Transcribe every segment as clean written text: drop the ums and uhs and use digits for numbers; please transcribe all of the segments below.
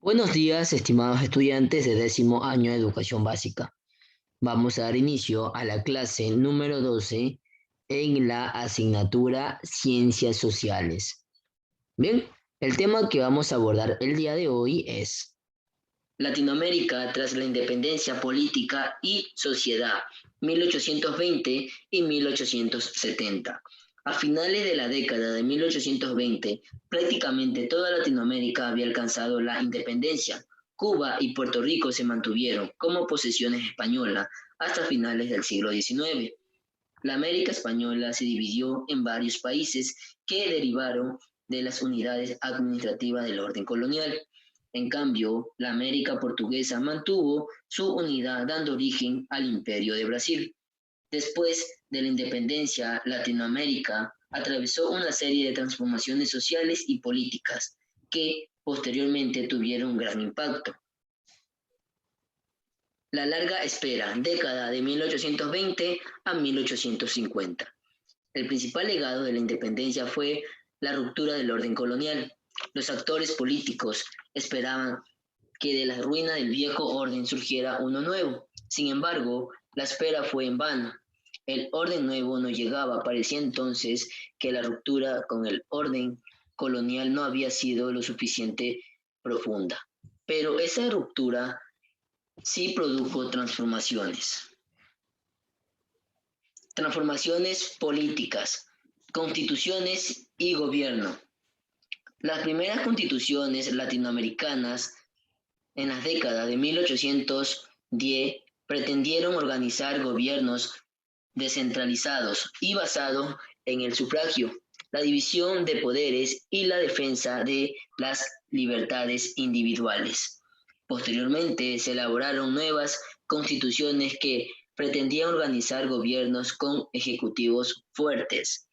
Buenos días, estimados estudiantes de décimo año de educación básica. Vamos a dar inicio a la clase número 12 en la asignatura Ciencias Sociales. Bien, el tema que vamos a abordar el día de hoy es Latinoamérica tras la independencia política y sociedad, 1820 y 1870. A finales de la década de 1820, prácticamente toda Latinoamérica había alcanzado la independencia. Cuba y Puerto Rico se mantuvieron como posesiones españolas hasta finales del siglo XIX. La América española se dividió en varios países que derivaron de las unidades administrativas del orden colonial. En cambio, la América portuguesa mantuvo su unidad dando origen al Imperio de Brasil. Después de la independencia, Latinoamérica atravesó una serie de transformaciones sociales y políticas que posteriormente tuvieron un gran impacto. La larga espera, década de 1820 a 1850. El principal legado de la independencia fue la ruptura del orden colonial. Los actores políticos esperaban que de la ruina del viejo orden surgiera uno nuevo. Sin embargo, la espera fue en vano. El orden nuevo no llegaba. Parecía entonces que la ruptura con el orden colonial no había sido lo suficiente profunda. Pero esa ruptura sí produjo transformaciones. Transformaciones políticas, constituciones y gobierno. Las primeras constituciones latinoamericanas en las décadas de 1810 pretendieron organizar gobiernos descentralizados y basados en el sufragio, la división de poderes y la defensa de las libertades individuales. Posteriormente se elaboraron nuevas constituciones que pretendían organizar gobiernos con ejecutivos fuertes.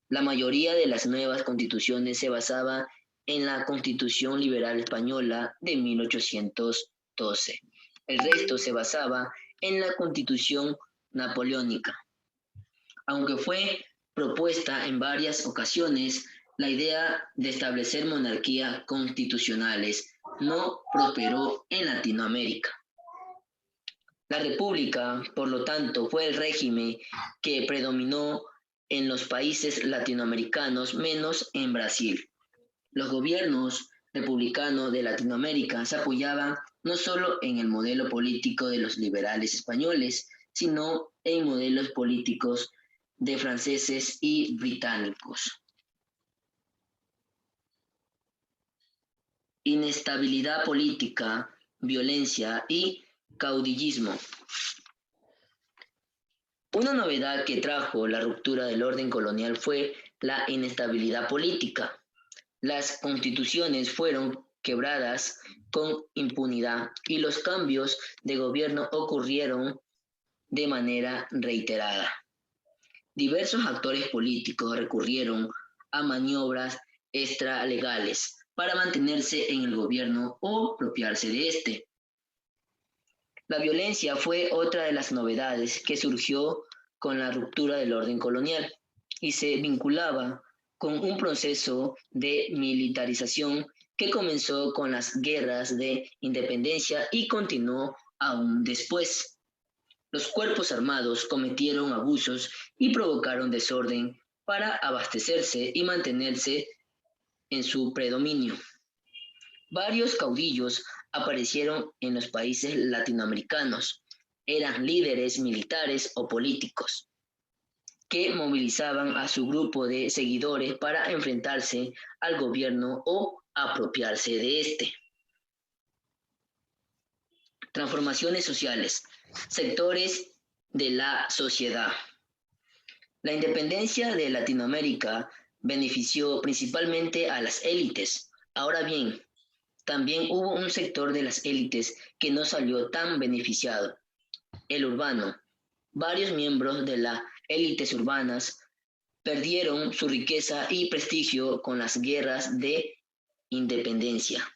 La mayoría de las nuevas constituciones se basaba en la Constitución Liberal Española de 1812. El resto se basaba en la Constitución Napoleónica. Aunque fue propuesta en varias ocasiones, la idea de establecer monarquías constitucionales no prosperó en Latinoamérica. La república, por lo tanto, fue el régimen que predominó en los países latinoamericanos, menos en Brasil. Los gobiernos republicanos de Latinoamérica se apoyaban no solo en el modelo político de los liberales españoles, sino en modelos políticos de franceses y británicos. Inestabilidad política, violencia y caudillismo. Una novedad que trajo la ruptura del orden colonial fue la inestabilidad política. Las constituciones fueron quebradas con impunidad y los cambios de gobierno ocurrieron de manera reiterada. Diversos actores políticos recurrieron a maniobras extralegales para mantenerse en el gobierno o apropiarse de este. La violencia fue otra de las novedades que surgió con la ruptura del orden colonial y se vinculaba con un proceso de militarización que comenzó con las guerras de independencia y continuó aún después. Los cuerpos armados cometieron abusos y provocaron desorden para abastecerse y mantenerse en su predominio. Varios caudillos aparecieron en los países latinoamericanos. Eran líderes militares o políticos que movilizaban a su grupo de seguidores para enfrentarse al gobierno o apropiarse de este. Transformaciones sociales. Sectores de la sociedad. La independencia de Latinoamérica benefició principalmente a las élites. Ahora bien, también hubo un sector de las élites que no salió tan beneficiado, el urbano. Varios miembros de las élites urbanas perdieron su riqueza y prestigio con las guerras de independencia.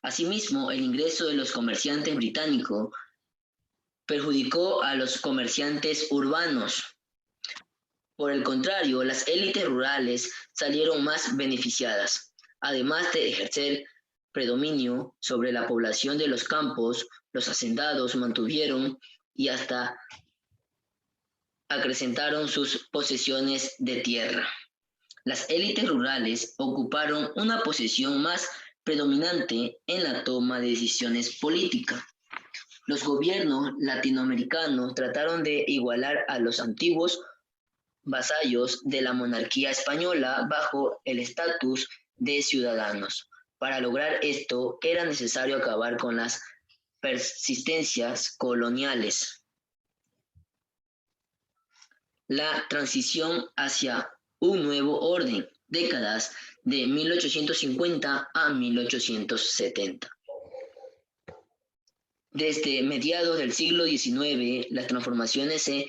Asimismo, el ingreso de los comerciantes británicos perjudicó a los comerciantes urbanos. Por el contrario, las élites rurales salieron más beneficiadas, además de ejercer predominio sobre la población de los campos, los hacendados mantuvieron y hasta acrecentaron sus posesiones de tierra. Las élites rurales ocuparon una posición más predominante en la toma de decisiones políticas. Los gobiernos latinoamericanos trataron de igualar a los antiguos vasallos de la monarquía española bajo el estatus de ciudadanos. Para lograr esto era necesario acabar con las persistencias coloniales. La transición hacia un nuevo orden, décadas de 1850 a 1870. Desde mediados del siglo XIX, las transformaciones se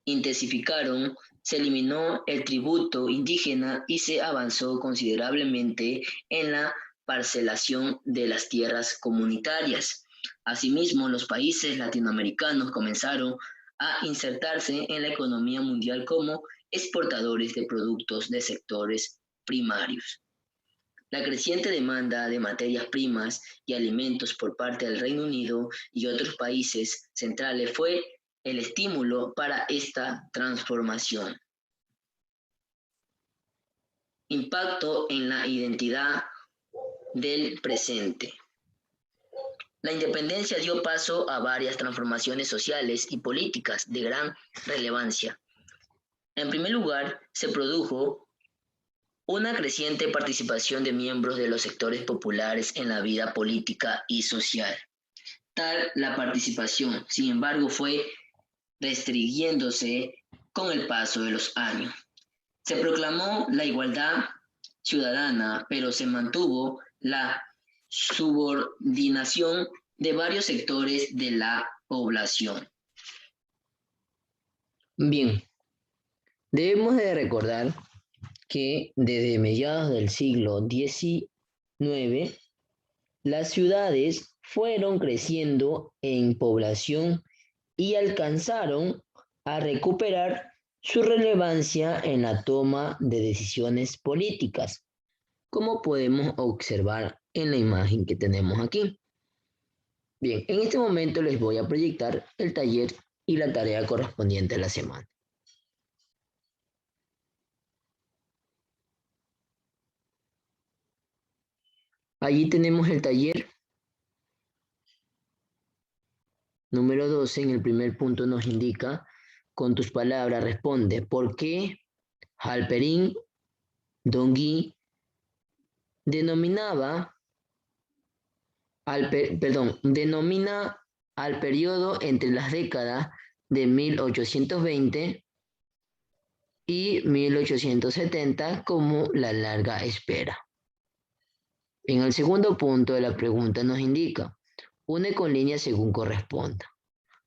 intensificaron, se eliminó el tributo indígena y se avanzó considerablemente en la parcelación de las tierras comunitarias. Asimismo, los países latinoamericanos comenzaron a insertarse en la economía mundial como exportadores de productos de sectores primarios. La creciente demanda de materias primas y alimentos por parte del Reino Unido y otros países centrales fue el estímulo para esta transformación. Impacto en la identidad del presente. La independencia dio paso a varias transformaciones sociales y políticas de gran relevancia. En primer lugar, se produjo una creciente participación de miembros de los sectores populares en la vida política y social. Tal la participación, sin embargo, fue restringiéndose con el paso de los años. Se proclamó la igualdad ciudadana, pero se mantuvo la subordinación de varios sectores de la población. Bien, debemos de recordar que desde mediados del siglo XIX, las ciudades fueron creciendo en población y alcanzaron a recuperar su relevancia en la toma de decisiones políticas, como podemos observar en la imagen que tenemos aquí. Bien, en este momento les voy a proyectar el taller y la tarea correspondiente a la semana. Allí tenemos el taller número 12. En el primer punto nos indica, con tus palabras responde, ¿por qué Halperin Dongui denomina al periodo entre las décadas de 1820 y 1870 como la larga espera? En el segundo punto de la pregunta nos indica, une con líneas según corresponda.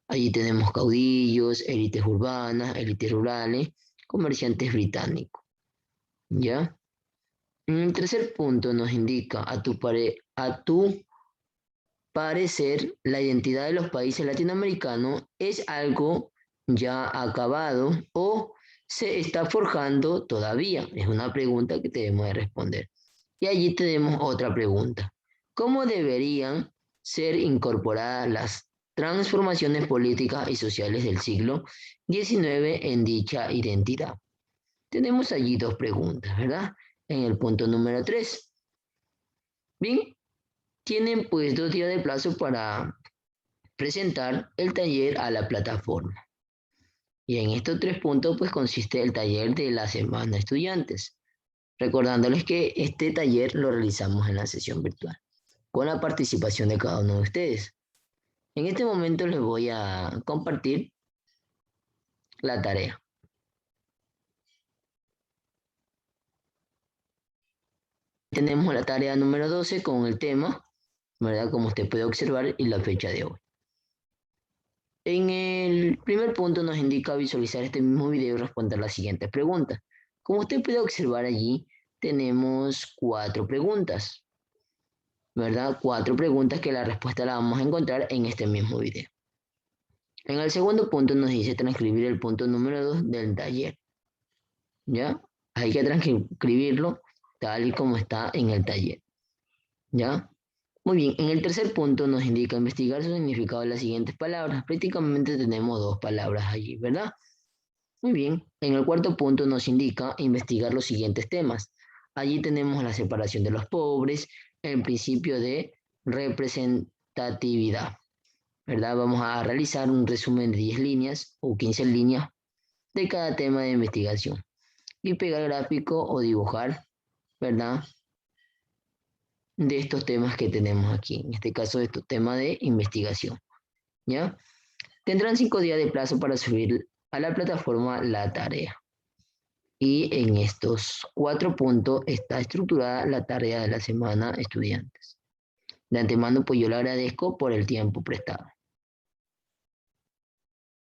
Allí tenemos caudillos, élites urbanas, élites rurales, comerciantes británicos. ¿Ya? En el tercer punto nos indica, a tu parecer, la identidad de los países latinoamericanos es algo ya acabado o se está forjando todavía. Es una pregunta que debemos de responder. Y allí tenemos otra pregunta. ¿Cómo deberían ser incorporadas las transformaciones políticas y sociales del siglo XIX en dicha identidad? Tenemos allí dos preguntas, ¿verdad? En el punto número 3. Bien, tienen pues 2 días de plazo para presentar el taller a la plataforma. Y en estos 3 puntos pues consiste el taller de la semana estudiantes. Recordándoles que este taller lo realizamos en la sesión virtual, con la participación de cada uno de ustedes. En este momento les voy a compartir la tarea. Tenemos la tarea número 12 con el tema, ¿verdad? Como usted puede observar, y la fecha de hoy. En el primer punto nos indica visualizar este mismo video y responder las siguientes preguntas. Como usted puede observar allí, tenemos 4 preguntas, ¿verdad? 4 preguntas que la respuesta la vamos a encontrar en este mismo video. En el segundo punto nos dice transcribir el punto número 2 del taller. ¿Ya? Hay que transcribirlo tal y como está en el taller. ¿Ya? Muy bien, en el tercer punto nos indica investigar su significado de las siguientes palabras. Prácticamente tenemos dos palabras allí, ¿verdad? Muy bien, en el cuarto punto nos indica investigar los siguientes temas. Allí tenemos la separación de los pobres, el principio de representatividad, ¿verdad? Vamos a realizar un resumen de 10 líneas o 15 líneas de cada tema de investigación y pegar gráfico o dibujar, ¿verdad? De estos temas que tenemos aquí, en este caso de estos temas de investigación, ¿ya? Tendrán 5 días de plazo para subir a la plataforma la tarea. Y en estos 4 puntos está estructurada la tarea de la semana, estudiantes. De antemano, pues yo le agradezco por el tiempo prestado.